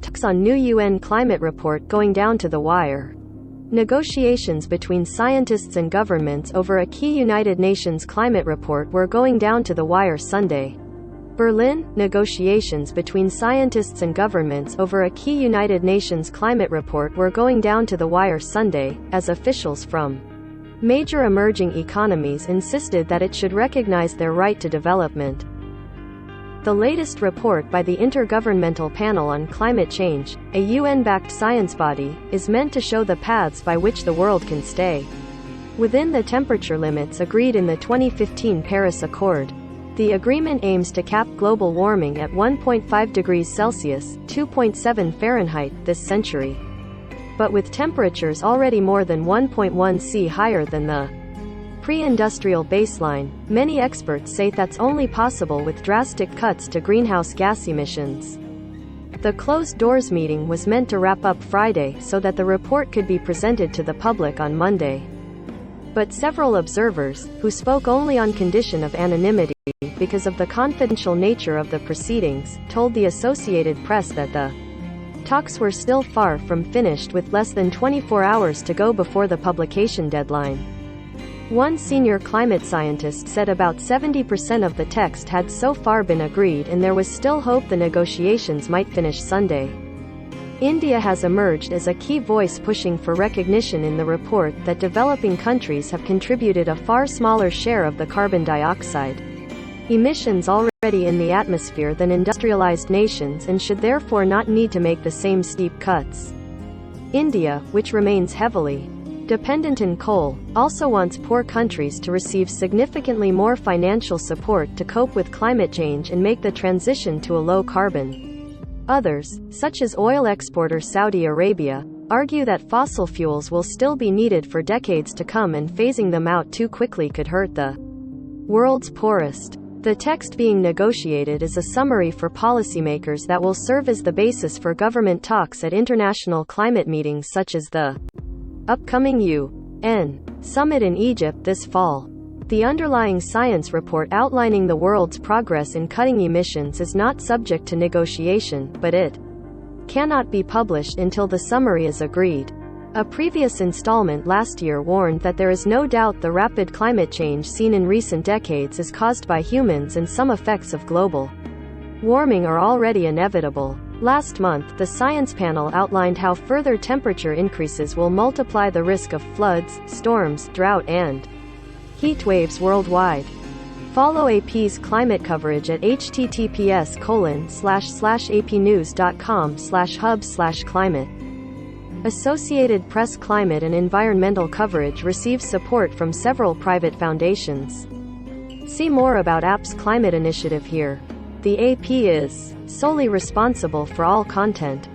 Talks on new UN climate report going down to the wire. Negotiations between scientists and governments over a key United Nations climate report were going down to the wire Sunday. Berlin, negotiations between scientists and governments over a key United Nations climate report were going down to the wire Sunday, as officials from major emerging economies insisted that it should recognize their right to development. The latest report by the Intergovernmental Panel on Climate Change, a UN-backed science body, is meant to show the paths by which the world can stay within the temperature limits agreed in the 2015 Paris Accord. The agreement aims to cap global warming at 1.5 degrees Celsius, 2.7 Fahrenheit, this century. But with temperatures already more than 1.1 C higher than the pre-industrial baseline, many experts say that's only possible with drastic cuts to greenhouse gas emissions. The closed-doors meeting was meant to wrap up Friday so that the report could be presented to the public on Monday. But several observers, who spoke only on condition of anonymity because of the confidential nature of the proceedings, told the Associated Press that the talks were still far from finished with less than 24 hours to go before the publication deadline. One senior climate scientist said about 70% of the text had so far been agreed and there was still hope the negotiations might finish Sunday. India has emerged as a key voice pushing for recognition in the report that developing countries have contributed a far smaller share of the carbon dioxide emissions already in the atmosphere than industrialized nations and should therefore not need to make the same steep cuts. India, which remains heavily dependent in coal, also wants poor countries to receive significantly more financial support to cope with climate change and make the transition to a low-carbon. Others, such as oil exporter Saudi Arabia, argue that fossil fuels will still be needed for decades to come and phasing them out too quickly could hurt the world's poorest. The text being negotiated is a summary for policymakers that will serve as the basis for government talks at international climate meetings such as the upcoming UN summit in Egypt this fall. The underlying science report outlining the world's progress in cutting emissions is not subject to negotiation, but it cannot be published until the summary is agreed. A previous installment last year warned that there is no doubt the rapid climate change seen in recent decades is caused by humans and some effects of global warming are already inevitable. Last month, the science panel outlined how further temperature increases will multiply the risk of floods, storms, drought and heat waves worldwide. Follow AP's climate coverage at https://apnews.com/hub/climate. Associated Press climate and environmental coverage receives support from several private foundations. See more about AP's climate initiative here. The AP is solely responsible for all content.